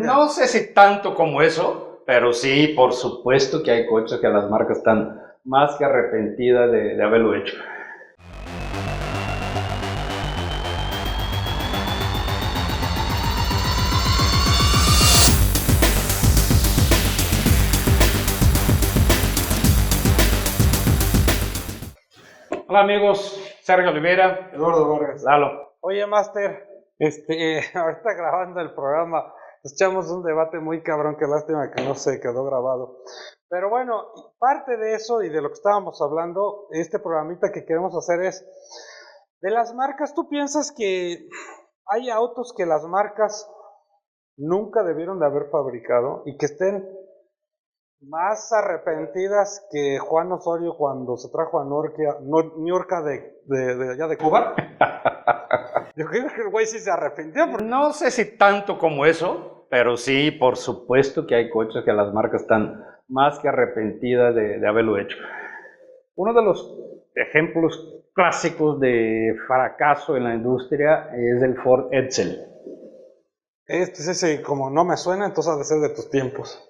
No sé si tanto como eso, pero sí, por supuesto que hay coches que las marcas están más que arrepentidas de haberlo hecho. Hola amigos, Sergio Olivera, Eduardo Vargas. Lalo. Oye, Master, ahorita grabando el programa, echamos un debate muy cabrón, que lástima que no se quedó grabado. Pero bueno, parte de eso y de lo que estábamos hablando, este programita que queremos hacer es, de las marcas, ¿tú piensas que hay autos que las marcas nunca debieron de haber fabricado y que estén más arrepentidas que Juan Osorio cuando se trajo a Niurka de allá de Cuba? Yo creo que el güey sí se arrepintió. No sé si tanto como eso, pero sí, por supuesto que hay coches que las marcas están más que arrepentidas de haberlo hecho. Uno de los ejemplos clásicos de fracaso en la industria es el Ford Edsel. Ese, como no me suena, entonces ha de ser de tus tiempos.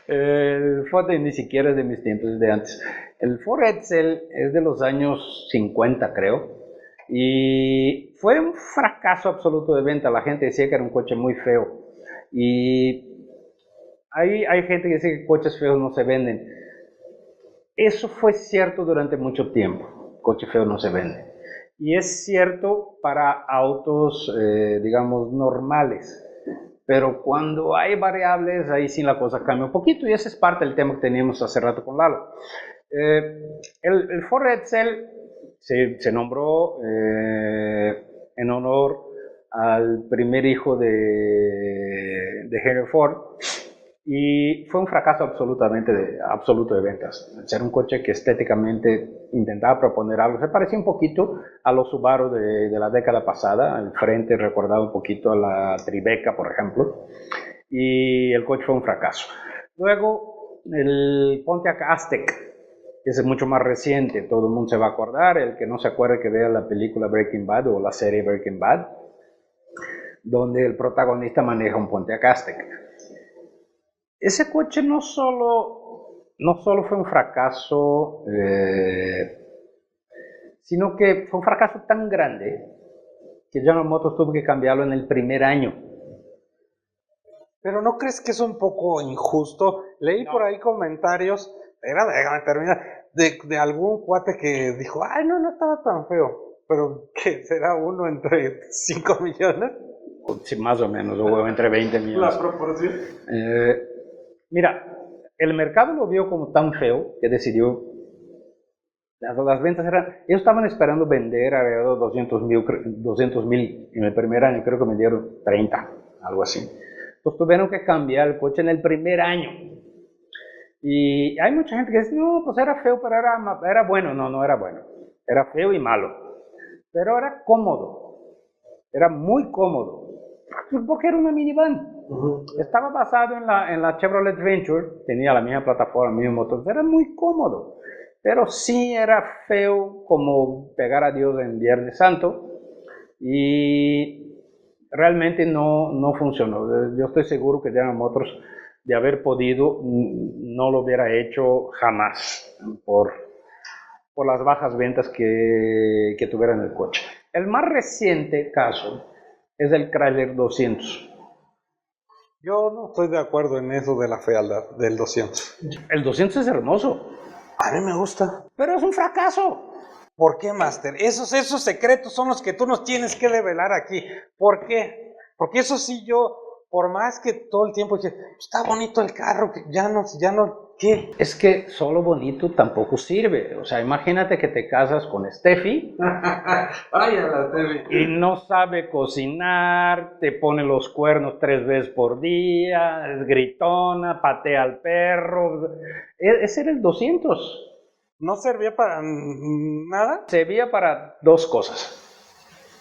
El Ford ni siquiera es de mis tiempos, es de antes. El Ford Edsel es de los años 50, creo, y fue un fracaso absoluto de venta. La gente decía que era un coche muy feo, y hay gente que dice que coches feos no se venden. Eso fue cierto durante mucho tiempo, coche feo no se vende. Y es cierto para autos, digamos, normales. Pero cuando hay variables, ahí sí la cosa cambia un poquito, y ese es parte del tema que teníamos hace rato con Lalo. El Ford Edsel se nombró en honor al primer hijo de Henry Ford, y fue un fracaso absoluto de ventas. Era un coche que estéticamente intentaba proponer algo, se parecía un poquito a los Subaru de la década pasada. El frente recordaba un poquito a la Tribeca, por ejemplo, y el coche fue un fracaso. Luego el Pontiac Aztek, que es mucho más reciente, todo el mundo se va a acordar. El que no se acuerde, que vea la película Breaking Bad o la serie Breaking Bad, donde el protagonista maneja un Pontiac Aztek. Ese coche no solo fue un fracaso, sino que fue un fracaso tan grande que General Motors tuvo que cambiarlo en el primer año. Pero ¿no crees que es un poco injusto? Leí por ahí comentarios, déjame terminar, de algún cuate que dijo, ay, no estaba tan feo. Pero ¿qué será uno entre 5 millones? Sí, más o menos, o entre 20 millones. La proporción. Mira, el mercado lo vio como tan feo que decidió. Las ventas eran. Ellos estaban esperando vender alrededor de 200,000 en el primer año, creo que vendieron 30, algo así. Entonces tuvieron que cambiar el coche en el primer año. Y hay mucha gente que dice, no, pues era feo, pero era bueno. No era bueno. Era feo y malo. Pero era cómodo. Era muy cómodo. Porque era una minivan. Estaba basado en la Chevrolet Venture, tenía la misma plataforma, el mismo motor, era muy cómodo, pero sí era feo como pegar a Dios en Viernes Santo, y realmente no funcionó. Yo estoy seguro que General Motors, de haber podido, no lo hubiera hecho jamás por las bajas ventas que tuviera en el coche. El más reciente caso es el Chrysler 200. Yo no estoy de acuerdo en eso de la fealdad del 200. El 200 es hermoso. A mí me gusta. Pero es un fracaso. ¿Por qué, Master? Esos secretos son los que tú nos tienes que develar aquí. ¿Por qué? Porque eso sí, yo, por más que todo el tiempo dije, está bonito el carro, que ya no, ¿qué? Es que solo bonito tampoco sirve. O sea, imagínate que te casas con Steffi. Ay, a la Steffi. Y no sabe cocinar, te pone los cuernos 3 veces por día, es gritona, patea al perro. Ese era el 200. ¿No servía para nada? Servía para 2 cosas.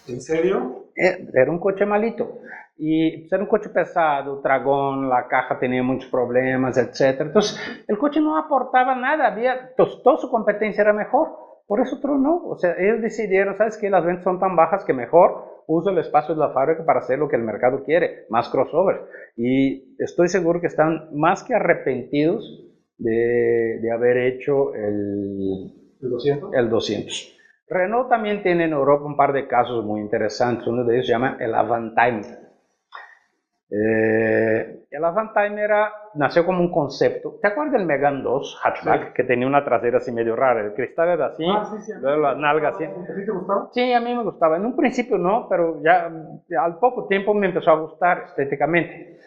¿En serio? Era un coche malito. Y era un coche pesado, tragón, la caja tenía muchos problemas, etc. Entonces, el coche no aportaba nada, toda su competencia era mejor. Por eso tronó. O sea, ellos decidieron, ¿sabes qué? Las ventas son tan bajas que mejor uso el espacio de la fábrica para hacer lo que el mercado quiere, más crossovers. Y estoy seguro que están más que arrepentidos de haber hecho el 200. Renault también tiene en Europa un par de casos muy interesantes. Uno de ellos se llama el Avantime. El Avantime nació como un concepto. ¿Te acuerdas del Megane 2 hatchback? Sí. Que tenía una trasera así medio rara? El cristal era así, sí, luego las nalgas así. ¿A ti te gustaba? Sí, a mí me gustaba. En un principio no, pero ya al poco tiempo me empezó a gustar estéticamente.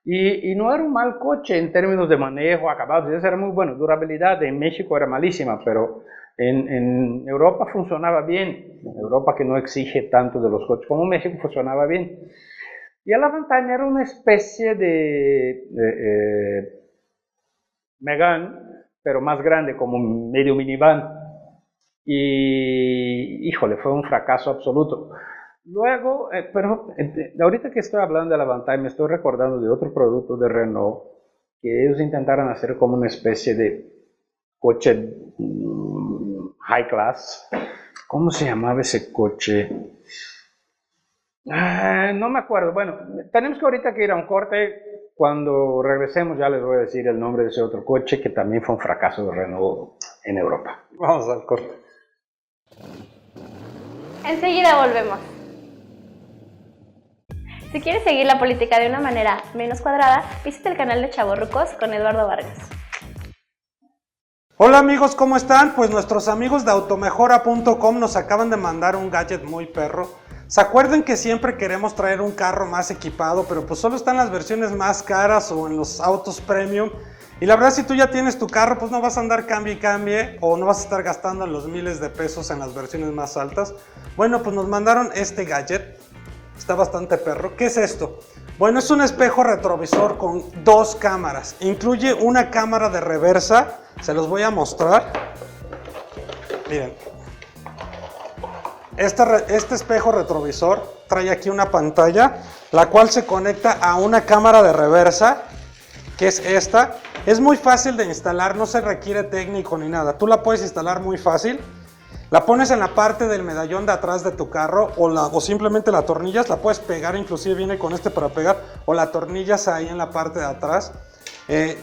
Y no era un mal coche en términos de manejo, acabados, eso era muy bueno. Durabilidad en México era malísima, pero en Europa funcionaba bien. En Europa, que no exige tanto de los coches como México, funcionaba bien. Y el Avantime era una especie de Megane, pero más grande, como medio minivan. Y, híjole, fue un fracaso absoluto. Luego, ahorita que estoy hablando del Avantime, me estoy recordando de otro producto de Renault, que ellos intentaron hacer como una especie de coche high class. ¿Cómo se llamaba ese coche? No me acuerdo. Bueno, tenemos que ahorita que ir a un corte. Cuando regresemos ya les voy a decir el nombre de ese otro coche que también fue un fracaso de Renault en Europa. Vamos al corte. Enseguida volvemos. Si quieres seguir la política de una manera menos cuadrada, visita el canal de Chavorrucos con Eduardo Vargas. Hola amigos, ¿cómo están? Pues nuestros amigos de automejora.com nos acaban de mandar un gadget muy perro. ¿Se acuerdan que siempre queremos traer un carro más equipado, pero pues solo están las versiones más caras o en los autos premium? Y la verdad, si tú ya tienes tu carro, pues no vas a andar cambie y cambie, o no vas a estar gastando los miles de pesos en las versiones más altas. Bueno, pues nos mandaron este gadget. Está bastante perro. ¿Qué es esto? Bueno, es un espejo retrovisor con dos cámaras. Incluye una cámara de reversa. Se los voy a mostrar. Miren. Este espejo retrovisor trae aquí una pantalla, la cual se conecta a una cámara de reversa, que es esta. Es muy fácil de instalar, no se requiere técnico ni nada. Tú la puedes instalar muy fácil. La pones en la parte del medallón de atrás de tu carro o simplemente la atornillas. La puedes pegar, inclusive viene con este para pegar, o la atornillas ahí en la parte de atrás.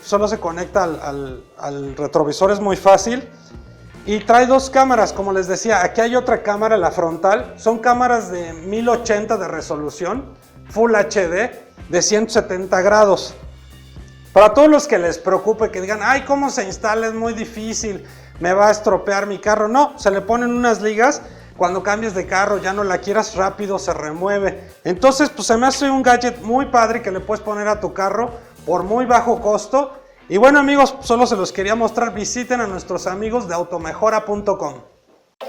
Solo se conecta al retrovisor, es muy fácil. Y trae dos cámaras, como les decía. Aquí hay otra cámara, la frontal. Son cámaras de 1080 de resolución, Full HD, de 170 grados. Para todos los que les preocupe, que digan, ay, ¿cómo se instala? Es muy difícil, me va a estropear mi carro. No, se le ponen unas ligas. Cuando cambies de carro, ya no la quieras, rápido se remueve. Entonces, pues se me hace un gadget muy padre que le puedes poner a tu carro por muy bajo costo. Y bueno amigos, solo se los quería mostrar. Visiten a nuestros amigos de automejora.com.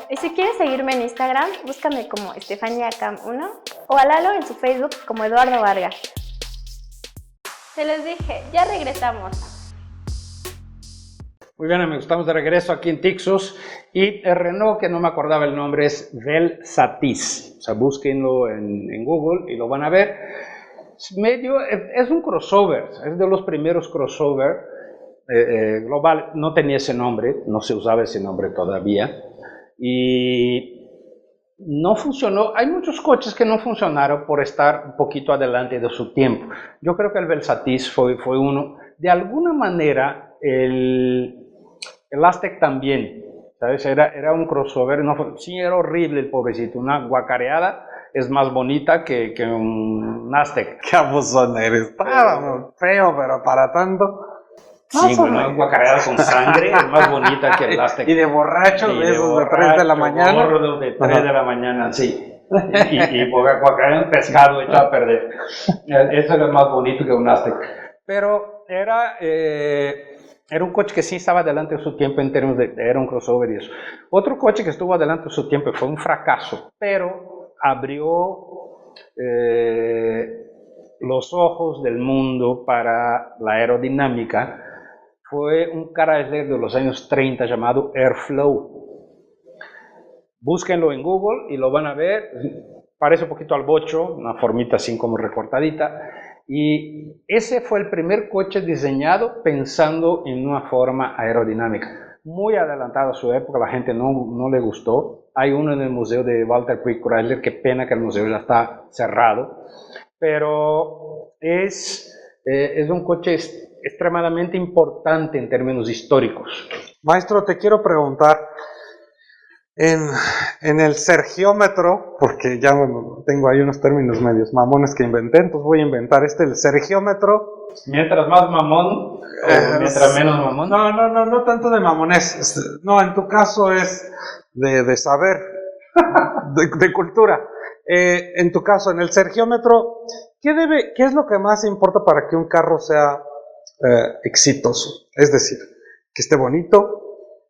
Y si quieres seguirme en Instagram, búscame como EstefaniaCam1 o a Lalo en su Facebook como Eduardo Vargas. Se les dije, ya regresamos. Muy bien amigos, estamos de regreso aquí en Tixus. Y el Renault, que no me acordaba el nombre, es Velsatis. O sea, búsquenlo en Google y lo van a ver. Es un crossover, es de los primeros crossover global. No tenía ese nombre, no se usaba ese nombre todavía. Y no funcionó. Hay muchos coches que no funcionaron por estar un poquito adelante de su tiempo. Yo creo que el Velsatis fue uno. De alguna manera, el Aztek también, ¿sabes? Era un crossover. Sí, era horrible el pobrecito, una guacareada. Es más bonita que un Aztek. Qué abusón eres. Estaba feo, pero para tanto. Sí, bueno, una guacareada con sangre es más bonita que el Aztek. Y de borracho, de esos de 3 de la mañana. Gordo de 3 de la mañana, sí. Y guacareada en pescado echado a perder. Eso era más bonito que un Aztek. Pero era un coche que sí estaba adelante de su tiempo en términos era un crossover y eso. Otro coche que estuvo adelante de su tiempo fue un fracaso, pero abrió los ojos del mundo para la aerodinámica. Fue un Chrysler de los años 30 llamado Airflow. Búsquenlo en Google y lo van a ver. Parece un poquito al bocho, una formita así como recortadita. Y ese fue el primer coche diseñado pensando en una forma aerodinámica. muy adelantado a su época, la gente no le gustó. Hay uno en el museo de Walter Creek Chrysler, qué pena que el museo ya está cerrado, pero es un coche extremadamente importante en términos históricos. Maestro, te quiero preguntar, en el sergiómetro, porque ya tengo ahí unos términos medios mamones que inventé, entonces voy a inventar el sergiómetro. Mientras más mamón, mientras menos mamón. No tanto de mamones, no, en tu caso es de saber, de cultura. En tu caso, en el sergiómetro, ¿qué es lo que más importa para que un carro sea exitoso? Es decir, que esté bonito,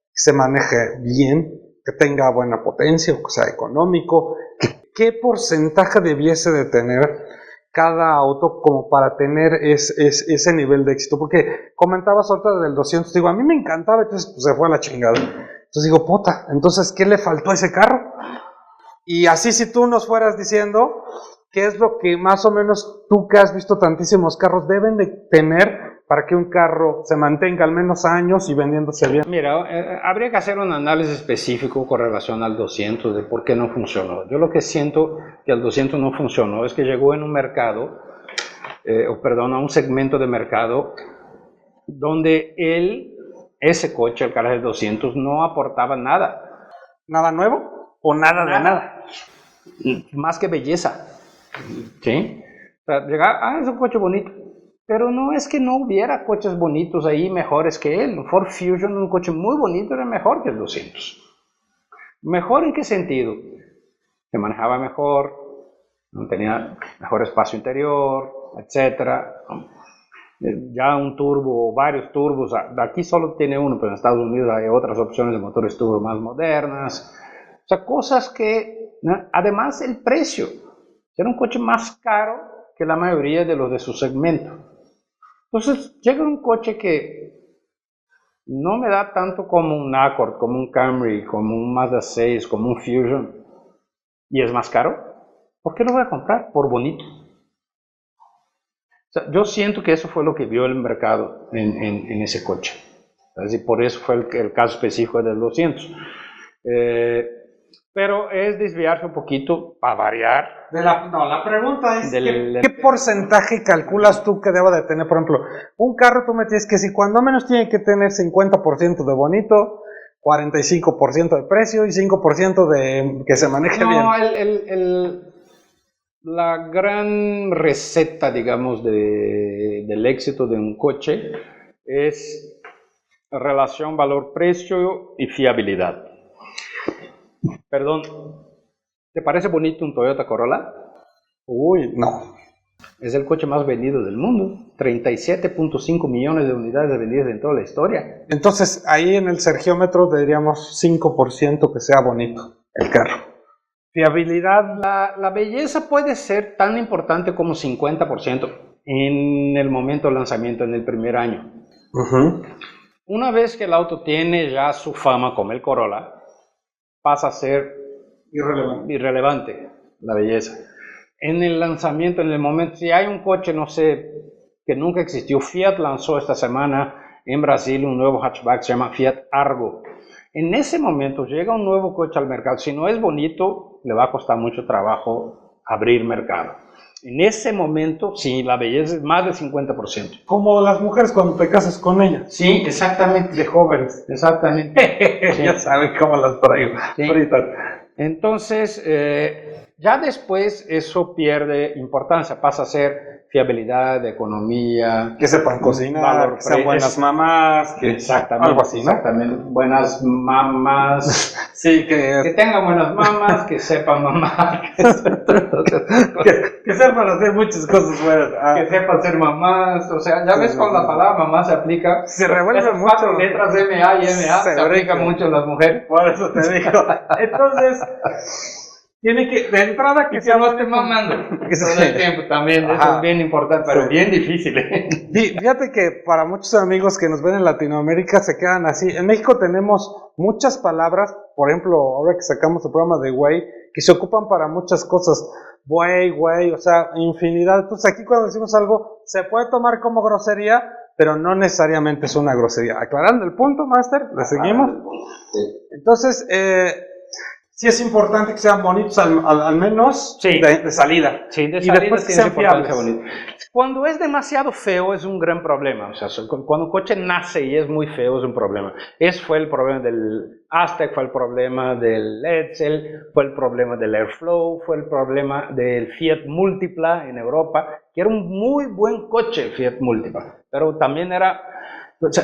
que se maneje bien, que tenga buena potencia, que sea económico. ¿Qué porcentaje debiese de tener cada auto como para tener ese nivel de éxito? Porque comentabas ahorita del 200, digo, a mí me encantaba, entonces pues, se fue a la chingada. Entonces digo, puta, entonces, ¿qué le faltó a ese carro? Y así, si tú nos fueras diciendo, ¿qué es lo que más o menos tú, que has visto tantísimos carros, deben de tener para que un carro se mantenga al menos años y vendiéndose bien? Mira, habría que hacer un análisis específico con relación al 200 de por qué no funcionó. Yo lo que siento que el 200 no funcionó es que llegó en un mercado, a un segmento de mercado donde ese coche, el Cadillac 200, no aportaba nada. ¿Nada nuevo? ¿O nada de nada? Más que belleza. ¿Sí? O sea, llegar, es un coche bonito. Pero no es que no hubiera coches bonitos ahí mejores que él. Ford Fusion, un coche muy bonito, era mejor que el 200. ¿Mejor en qué sentido? Se manejaba mejor, tenía mejor espacio interior, etc. Ya un turbo, varios turbos, aquí solo tiene uno, pero en Estados Unidos hay otras opciones de motores turbo más modernas. O sea, cosas que, además el precio, era un coche más caro que la mayoría de los de su segmento. Entonces llega un coche que no me da tanto como un Accord, como un Camry, como un Mazda 6, como un Fusion, y es más caro. ¿Por qué lo voy a comprar? Por bonito. O sea, yo siento que eso fue lo que vio el mercado en ese coche. Es decir, por eso fue el caso específico del 200. Pero es desviarse un poquito para variar. La pregunta es, ¿qué porcentaje calculas tú que deba de tener? Por ejemplo, un carro tú me tienes que decir, cuando menos tiene que tener 50% de bonito, 45% de precio y 5% de que se maneje bien. La gran receta, digamos, del éxito de un coche es relación valor-precio y fiabilidad. Perdón, ¿te parece bonito un Toyota Corolla? Uy, no. Es el coche más vendido del mundo. 37.5 millones de unidades vendidas en toda la historia. Entonces, ahí en el sergiómetro diríamos 5% que sea bonito el carro. Fiabilidad. La belleza puede ser tan importante como 50% en el momento del lanzamiento, en el primer año. Una vez que el auto tiene ya su fama como el Corolla, pasa a ser irrelevante la belleza. En el lanzamiento, en el momento, si hay un coche, no sé, que nunca existió, Fiat lanzó esta semana en Brasil un nuevo hatchback, se llama Fiat Argo. En ese momento llega un nuevo coche al mercado, si no es bonito, le va a costar mucho trabajo abrir mercado. En ese momento, sí, la belleza es más del 50%. Como las mujeres cuando te casas con ellas. Sí, exactamente. De jóvenes. Exactamente. Sí. Ya saben cómo las traigo. Sí. Entonces, ya después eso pierde importancia, pasa a ser fiabilidad, economía, que sepan cocinar, que sean buenas mamás, que exactamente, algo así, ¿no? Exactamente, buenas mamás, sí, que tengan buenas mamás, que sepan mamar, que sepan hacer muchas cosas buenas, que sepan ser mamás, o sea, ya ves con la palabra mamá se aplica, se revuelve mucho, 4 letras M-A y M-A se aplica mucho en las mujeres, por eso te digo, entonces tiene que, de entrada, que no esté mamando todo el tiempo también, eso es bien importante, pero bien difícil. Fíjate que para muchos amigos que nos ven en Latinoamérica se quedan así. En México tenemos muchas palabras, por ejemplo, ahora que sacamos el programa de güey, que se ocupan para muchas cosas. Güey, o sea, infinidad. Entonces aquí cuando decimos algo, se puede tomar como grosería, pero no necesariamente es una grosería. Aclarando el punto, Master, ¿le seguimos? Entonces, sí es importante que sean bonitos al menos Sí. de salida. Sí, de Y salida después que tiene sean importancia fiables. bonito. Cuando es demasiado feo es un gran problema. O sea, cuando un coche nace y es muy feo es un problema. Ese fue el problema del Aztek, fue el problema del Edsel, fue el problema del Airflow, fue el problema del Fiat Multipla en Europa, que era un muy buen coche el Fiat Multipla, pero también era, o sea,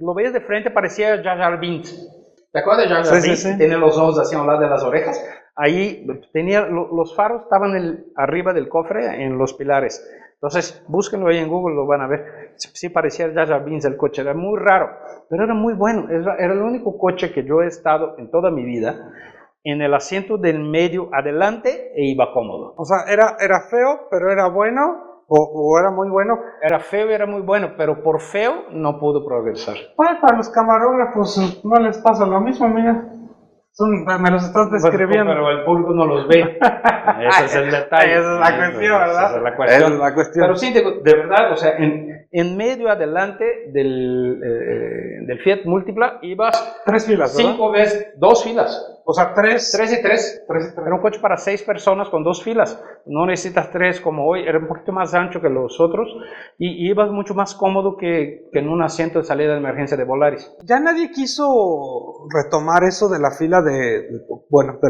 lo veías de frente, parecía Jar Jar Binks. ¿Te acuerdas de Jar Jar Binks? Sí. Tiene los ojos así a un lado de las orejas. Ahí tenía, los faros estaban arriba del cofre en los pilares. Entonces, búsquenlo ahí en Google, lo van a ver. Sí parecía Jar Jar Binks el coche, era muy raro, pero era muy bueno. Era el único coche que yo he estado en toda mi vida en el asiento del medio adelante e iba cómodo. O sea, era feo, pero era bueno, o era muy bueno. Era feo y era muy bueno, pero por feo no pudo progresar. Bueno, para los camarógrafos no les pasa lo mismo, mira. Me los estás describiendo. Pero el público no los ve. Ese es el detalle. Esa es la cuestión, ¿verdad? Esa es la cuestión. Esa es la cuestión. Pero sí, de verdad, o sea, en medio adelante del Fiat Multipla ibas 3 filas, ¿verdad? 5 veces, 2 filas. O sea, 3. 3 y 3. Era un coche para 6 personas con 2 filas. No necesitas 3 como hoy. Era un poquito más ancho que los otros. Y ibas mucho más cómodo que en un asiento de salida de emergencia de Volaris. Ya nadie quiso retomar eso de la fila de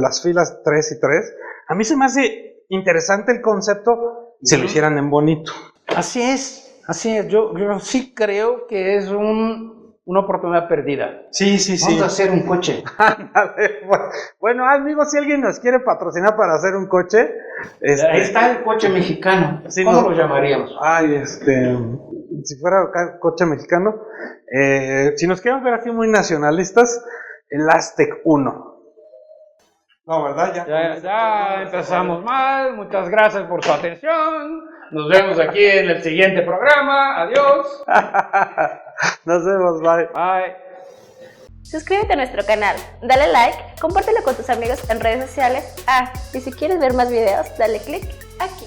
las filas 3 y 3. A mí se me hace interesante el concepto si lo hicieran en bonito. Así es. Yo sí creo que es una oportunidad perdida. Sí. Vamos a hacer un coche. Bueno, amigos, si alguien nos quiere patrocinar para hacer un coche, Ahí está el coche mexicano. Sí, ¿Cómo no. lo llamaríamos? Ay, si fuera coche mexicano, si nos queremos ver así muy nacionalistas, el Aztek 1. No, ¿verdad? Ya empezamos mal. Muchas gracias por su atención. Nos vemos aquí en el siguiente programa. Adiós. Nos vemos, bye. Bye. Suscríbete a nuestro canal, dale like, compártelo con tus amigos en redes sociales. Y si quieres ver más videos, dale click aquí.